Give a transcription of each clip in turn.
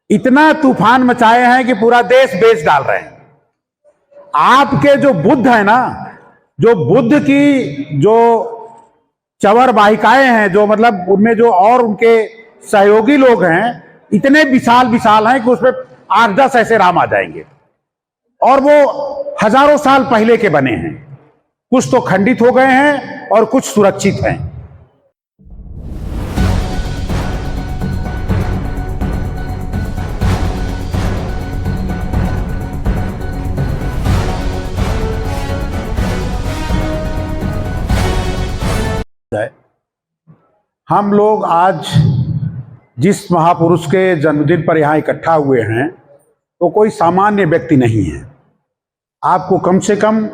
इतना तूफान मचाए हैं कि पूरा देश बेच डाल रहे हैं। आपके जो बुद्ध है ना, जो बुद्ध की जो चवर वाहिकाएं हैं, जो मतलब उनमें जो और उनके सहयोगी लोग हैं, इतने विशाल विशाल हैं कि उसमें 8-10 ऐसे राम आ जाएंगे, और वो हजारों साल पहले के बने हैं। कुछ तो खंडित हो गए हैं और कुछ सुरक्षित हैं। हम लोग आज जिस महापुरुष के जन्मदिन पर यहाँ इकट्ठा हुए हैं, तो कोई सामान्य व्यक्ति नहीं है। आपको कम से कम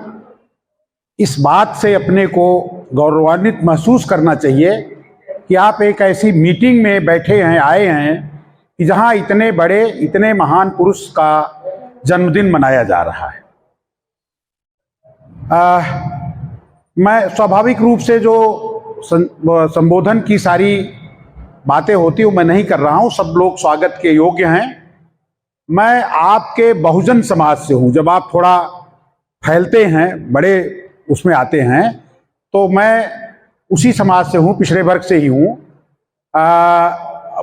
इस बात से अपने को गौरवान्वित महसूस करना चाहिए कि आप एक ऐसी मीटिंग में बैठे हैं, आए हैं कि जहाँ इतने बड़े, इतने महान पुरुष का जन्मदिन मनाया जा रहा है। मैं स्वाभाविक रूप से जो संबोधन की सारी बातें होती मैं नहीं कर रहा हूं। सब लोग स्वागत के योग्य हैं। मैं आपके बहुजन समाज से हूं। जब आप थोड़ा फैलते हैं, बड़े उसमें आते हैं, तो मैं उसी समाज से हूं, पिछड़े वर्ग से ही हूं।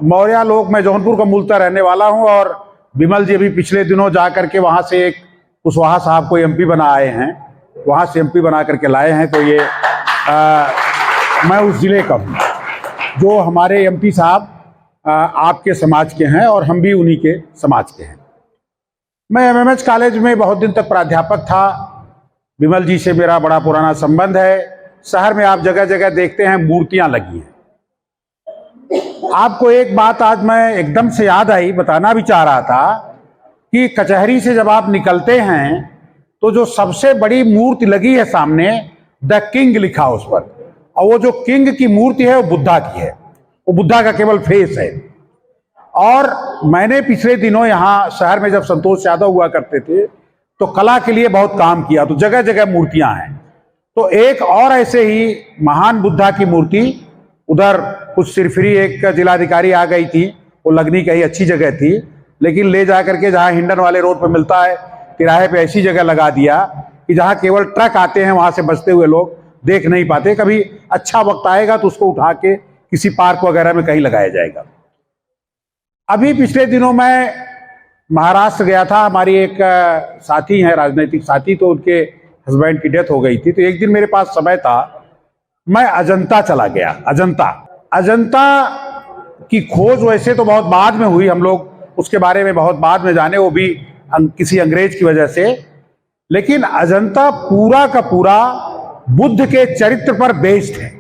मौर्य लोग, मैं जौनपुर का मूलतः रहने वाला हूं, और विमल जी अभी पिछले दिनों जा करके वहां से एक कुशवाहा साहब को एमपी बना आए हैं, वहां से एमपी बना करके लाए हैं। तो ये मैं उस जिले का हूँ। जो हमारे एमपी साहब आपके समाज के हैं और हम भी उन्हीं के समाज के हैं। मैं एमएमएच कॉलेज में बहुत दिन तक प्राध्यापक था। विमल जी से मेरा बड़ा पुराना संबंध है। शहर में आप जगह जगह देखते हैं मूर्तियां लगी हैं। आपको एक बात आज मैं एकदम से याद आई, बताना भी चाह रहा था कि कचहरी से जब आप निकलते हैं तो जो सबसे बड़ी मूर्ति लगी है सामने, द किंग लिखा उस पर, और वो जो किंग की मूर्ति है वो बुद्धा की है। वो बुद्धा का केवल फेस है। और मैंने पिछले दिनों यहाँ शहर में जब संतोष यादव हुआ करते थे तो कला के लिए बहुत काम किया, तो जगह जगह मूर्तियां हैं। तो एक और ऐसे ही महान बुद्धा की मूर्ति उधर कुछ सिरफिरी एक जिलाधिकारी आ गई थी, वो लगनी कहीं अच्छी जगह थी, लेकिन ले जा करके जहाँ हिंडन वाले रोड पर मिलता है तिराहे पे ऐसी जगह लगा दिया कि जहाँ केवल ट्रक आते हैं, वहां से बचते हुए लोग देख नहीं पाते। कभी अच्छा वक्त आएगा तो उसको उठा के किसी पार्क वगैरह में कहीं लगाया जाएगा। अभी पिछले दिनों मैं महाराष्ट्र गया था। हमारी एक साथी है, राजनीतिक साथी, तो उनके हस्बैंड की डेथ हो गई थी। तो एक दिन मेरे पास समय था, मैं अजंता चला गया। अजंता की खोज वैसे तो बहुत बाद में हुई, हम लोग उसके बारे में बहुत बाद में जाने, वो भी किसी अंग्रेज की वजह से। लेकिन अजंता पूरा का पूरा बुद्ध के चरित्र पर बेस्ड है।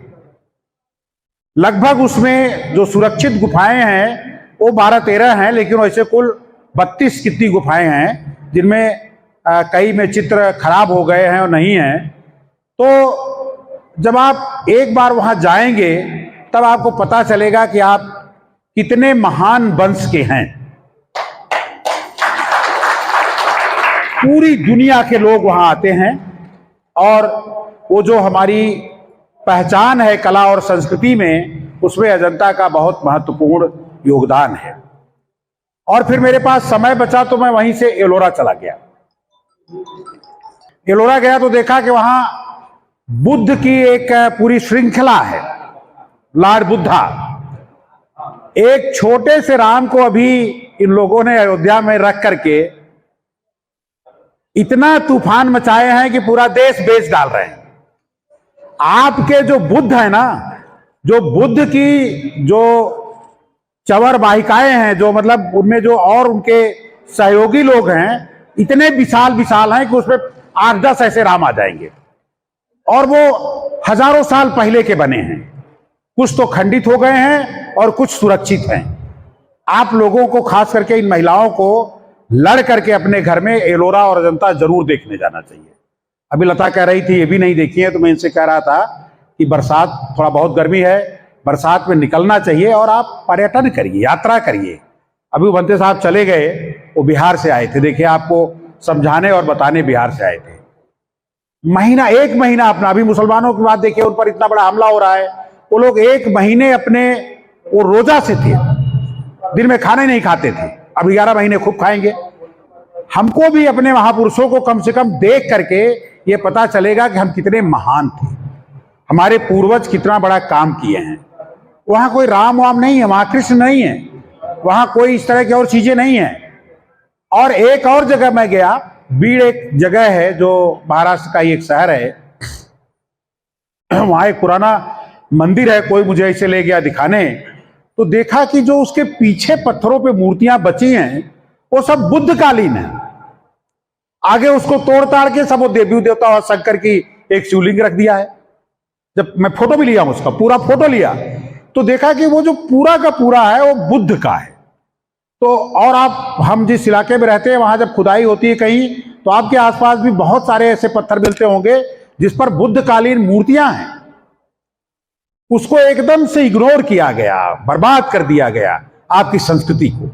लगभग उसमें जो सुरक्षित गुफाएं हैं वो 12-13 हैं, लेकिन वैसे कुल 32 कितनी गुफाएं हैं, जिनमें कई में चित्र खराब हो गए हैं और नहीं हैं। तो जब आप एक बार वहां जाएंगे तब आपको पता चलेगा कि आप कितने महान वंश के हैं। पूरी दुनिया के लोग वहां आते हैं, और वो जो हमारी पहचान है कला और संस्कृति में, उसमें अजंता का बहुत महत्वपूर्ण योगदान है। और फिर मेरे पास समय बचा तो मैं वहीं से एलोरा चला गया। एलोरा गया तो देखा कि वहां बुद्ध की एक पूरी श्रृंखला है, लॉर्ड बुद्धा। एक छोटे से राम को अभी इन लोगों ने अयोध्या में रख करके इतना तूफान मचाए हैं कि पूरा देश बेच डाल रहे हैं। आपके जो बुद्ध है ना, जो बुद्ध की जो चवर वाहिकाएं हैं, जो मतलब उनमें जो और उनके सहयोगी लोग हैं, इतने विशाल विशाल हैं कि उसमें 8-10 ऐसे राम आ जाएंगे, और वो हजारों साल पहले के बने हैं। कुछ तो खंडित हो गए हैं और कुछ सुरक्षित हैं। आप लोगों को, खास करके इन महिलाओं को, लड़ करके अपने घर में एलोरा और अजंता जरूर देखने जाना चाहिए। अभी लता कह रही थी ये भी नहीं देखी है, तो मैं इनसे कह रहा था कि बरसात, थोड़ा बहुत गर्मी है, बरसात में निकलना चाहिए और आप पर्यटन करिए, यात्रा करिए। अभी बंते साहब चले गए, वो बिहार से आए थे। देखिए, आपको समझाने और बताने बिहार से आए थे। एक महीना अपना, अभी मुसलमानों की बात देखिए, उन पर इतना बड़ा हमला हो रहा है। वो लोग 1 महीने अपने वो रोजा से थे, दिन में खाना ही नहीं खाते थे, अब 11 महीने खूब खाएंगे। हमको भी अपने महापुरुषों को कम से कम देख करके ये पता चलेगा कि हम कितने महान थे, हमारे पूर्वज कितना बड़ा काम किए हैं। वहां कोई राम वाम नहीं है, वहां कृष्ण नहीं है, वहां कोई इस तरह की और चीजें नहीं है। और एक और जगह मैं गया, बीड़ एक जगह है जो महाराष्ट्र का ही एक शहर है, वहां एक पुराना मंदिर है। कोई मुझे ऐसे ले गया दिखाने, तो देखा कि जो उसके पीछे पत्थरों पे मूर्तियां बची हैं वो सब बुद्ध कालीन है। आगे उसको तोड़ ताड़ के सब वो देवी देवता और शंकर की एक शिवलिंग रख दिया है। जब मैं फोटो भी लिया, उसका पूरा फोटो लिया, तो देखा कि वो जो पूरा का पूरा है वो बुद्ध का है। तो और हम जिस इलाके में रहते हैं वहां जब खुदाई होती है कहीं, तो आपके आसपास भी बहुत सारे ऐसे पत्थर मिलते होंगे जिस पर बुद्ध कालीन मूर्तियां हैं। उसको एकदम से इग्नोर किया गया, बर्बाद कर दिया गया आपकी संस्कृति को।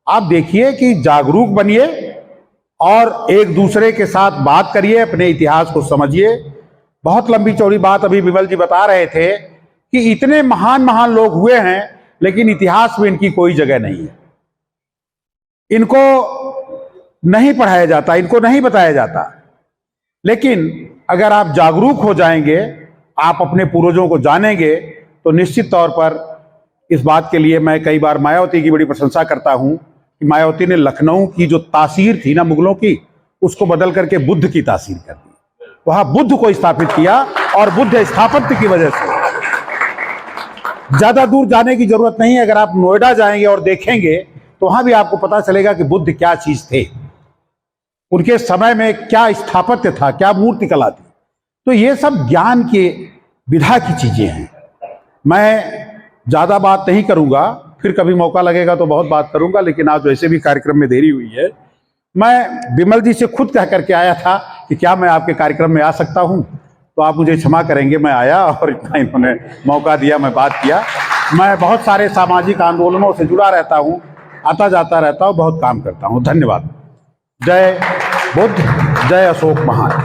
आप देखिए कि जागरूक बनिए और एक दूसरे के साथ बात करिए, अपने इतिहास को समझिए। बहुत लंबी चौड़ी बात अभी विमल जी बता रहे थे कि इतने महान महान लोग हुए हैं, लेकिन इतिहास में इनकी कोई जगह नहीं है। इनको नहीं पढ़ाया जाता, इनको नहीं बताया जाता। लेकिन अगर आप जागरूक हो जाएंगे, आप अपने पूर्वजों को जानेंगे, तो निश्चित तौर पर इस बात के लिए मैं कई बार मायावती की बड़ी प्रशंसा करता हूं कि मायावती ने लखनऊ की जो तासीर थी ना मुगलों की, उसको बदल करके बुद्ध की तासीर कर दी। वहां बुद्ध को स्थापित किया और बुद्ध स्थापत्य की वजह से ज्यादा दूर जाने की जरूरत नहीं है। अगर आप नोएडा जाएंगे और देखेंगे तो वहां भी आपको पता चलेगा कि बुद्ध क्या चीज थे, उनके समय में क्या स्थापत्य था, क्या मूर्ति कला थी। तो ये सब ज्ञान के विधा की चीजें हैं। मैं ज्यादा बात नहीं करूंगा, फिर कभी मौका लगेगा तो बहुत बात करूंगा, लेकिन आज वैसे भी कार्यक्रम में देरी हुई है। मैं विमल जी से खुद कह करके आया था कि क्या मैं आपके कार्यक्रम में आ सकता हूं, तो आप मुझे क्षमा करेंगे, मैं आया और इतना इन्होंने मौका दिया, मैं बात किया। मैं बहुत सारे सामाजिक आंदोलनों से जुड़ा रहता हूं, आता जाता रहता हूं, बहुत काम करता हूं। धन्यवाद। जय बुद्ध, जय अशोक महान।